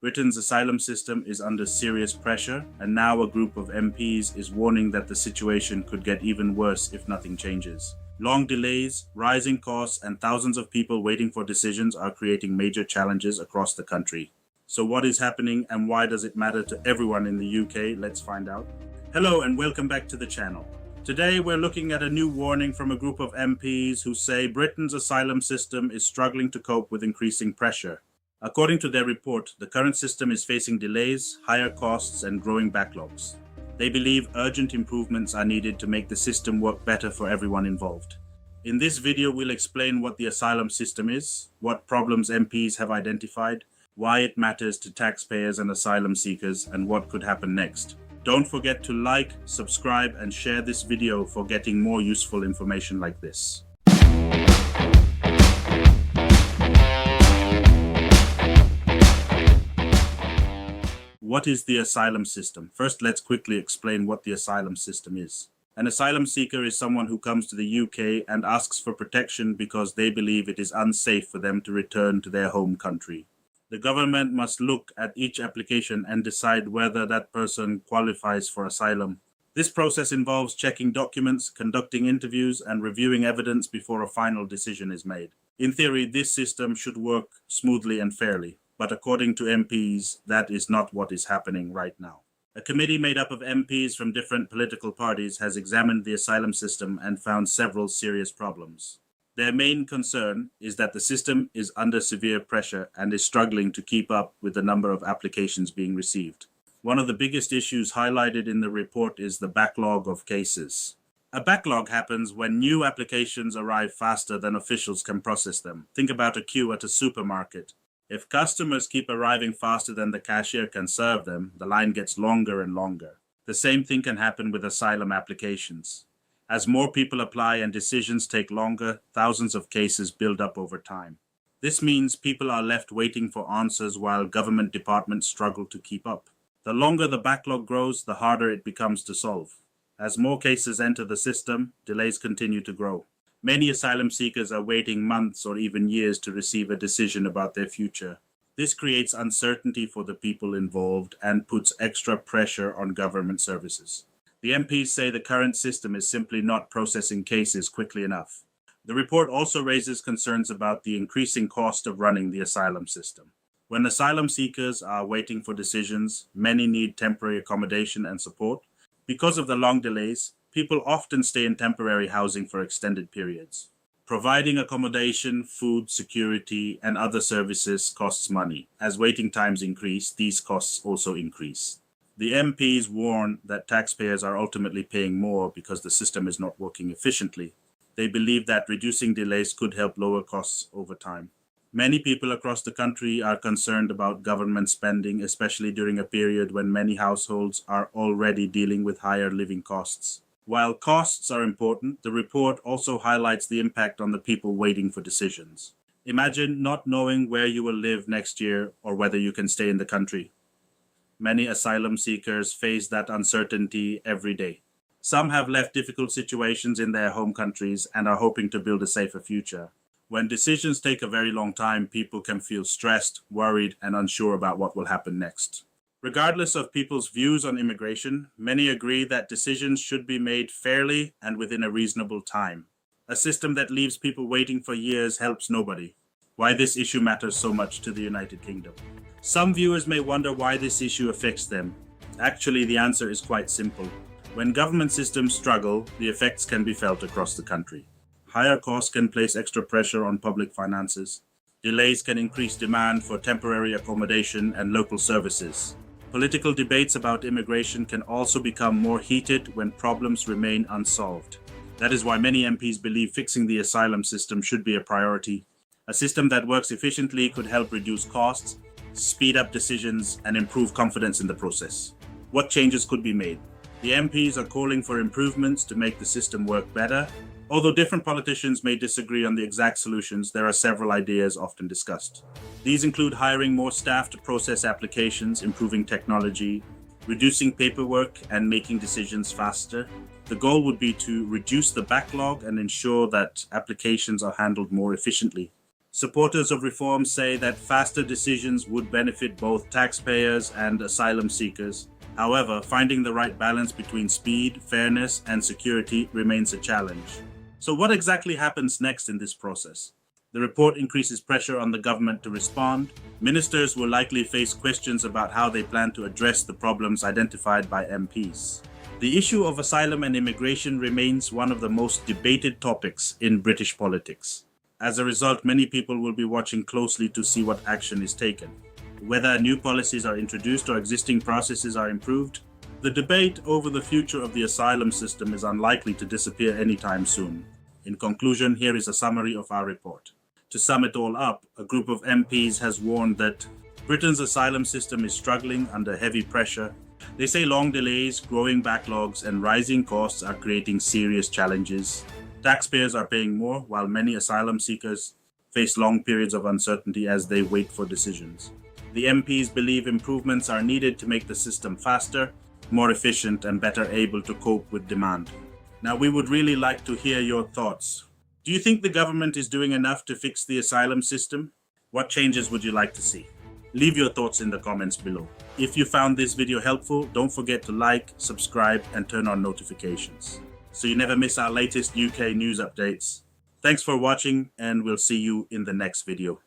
Britain's asylum system is under serious pressure, and now a group of MPs is warning that the situation could get even worse if nothing changes. Long delays, rising costs, and thousands of people waiting for decisions are creating major challenges across the country. So what is happening and why does it matter to everyone in the UK? Let's find out. Hello and welcome back to the channel. Today we're looking at a new warning from a group of MPs who say Britain's asylum system is struggling to cope with increasing pressure. According to their report, the current system is facing delays, higher costs, and growing backlogs. They believe urgent improvements are needed to make the system work better for everyone involved. In this video, we'll explain what the asylum system is, what problems MPs have identified, why it matters to taxpayers and asylum seekers, and what could happen next. Don't forget to like, subscribe, and share this video for getting more useful information like this. What is the asylum system? First, let's quickly explain what the asylum system is. An asylum seeker is someone who comes to the UK and asks for protection because they believe it is unsafe for them to return to their home country. The government must look at each application and decide whether that person qualifies for asylum. This process involves checking documents, conducting interviews, and reviewing evidence before a final decision is made. In theory, this system should work smoothly and fairly. But according to MPs, that is not what is happening right now. A committee made up of MPs from different political parties has examined the asylum system and found several serious problems. Their main concern is that the system is under severe pressure and is struggling to keep up with the number of applications being received. One of the biggest issues highlighted in the report is the backlog of cases. A backlog happens when new applications arrive faster than officials can process them. Think about a queue at a supermarket. If customers keep arriving faster than the cashier can serve them, the line gets longer and longer. The same thing can happen with asylum applications. As more people apply and decisions take longer, thousands of cases build up over time. This means people are left waiting for answers while government departments struggle to keep up. The longer the backlog grows, the harder it becomes to solve. As more cases enter the system, delays continue to grow. Many asylum seekers are waiting months or even years to receive a decision about their future. This creates uncertainty for the people involved and puts extra pressure on government services. The MPs say the current system is simply not processing cases quickly enough. The report also raises concerns about the increasing cost of running the asylum system. When asylum seekers are waiting for decisions, many need temporary accommodation and support. Because of the long delays, people often stay in temporary housing for extended periods. Providing accommodation, food, security, and other services costs money. As waiting times increase, these costs also increase. The MPs warn that taxpayers are ultimately paying more because the system is not working efficiently. They believe that reducing delays could help lower costs over time. Many people across the country are concerned about government spending, especially during a period when many households are already dealing with higher living costs. While costs are important, the report also highlights the impact on the people waiting for decisions. Imagine not knowing where you will live next year or whether you can stay in the country. Many asylum seekers face that uncertainty every day. Some have left difficult situations in their home countries and are hoping to build a safer future. When decisions take a very long time, people can feel stressed, worried, and unsure about what will happen next. Regardless of people's views on immigration, many agree that decisions should be made fairly and within a reasonable time. A system that leaves people waiting for years helps nobody. Why this issue matters so much to the United Kingdom. Some viewers may wonder why this issue affects them. Actually, the answer is quite simple. When government systems struggle, the effects can be felt across the country. Higher costs can place extra pressure on public finances. Delays can increase demand for temporary accommodation and local services. Political debates about immigration can also become more heated when problems remain unsolved. That is why many MPs believe fixing the asylum system should be a priority. A system that works efficiently could help reduce costs, speed up decisions, and improve confidence in the process. What changes could be made? The MPs are calling for improvements to make the system work better. Although different politicians may disagree on the exact solutions, there are several ideas often discussed. These include hiring more staff to process applications, improving technology, reducing paperwork, and making decisions faster. The goal would be to reduce the backlog and ensure that applications are handled more efficiently. Supporters of reform say that faster decisions would benefit both taxpayers and asylum seekers. However, finding the right balance between speed, fairness, and security remains a challenge. So what exactly happens next in this process? The report increases pressure on the government to respond. Ministers will likely face questions about how they plan to address the problems identified by MPs. The issue of asylum and immigration remains one of the most debated topics in British politics. As a result, many people will be watching closely to see what action is taken. Whether new policies are introduced or existing processes are improved, the debate over the future of the asylum system is unlikely to disappear anytime soon. In conclusion, here is a summary of our report. To sum it all up, a group of MPs has warned that Britain's asylum system is struggling under heavy pressure. They say long delays, growing backlogs, and rising costs are creating serious challenges. Taxpayers are paying more, while many asylum seekers face long periods of uncertainty as they wait for decisions. The MPs believe improvements are needed to make the system faster, more efficient, and better able to cope with demand. Now, we would really like to hear your thoughts. Do you think the government is doing enough to fix the asylum system? What changes would you like to see? Leave your thoughts in the comments below. If you found this video helpful, don't forget to like, subscribe, and turn on notifications so you never miss our latest UK news updates. Thanks for watching, and we'll see you in the next video.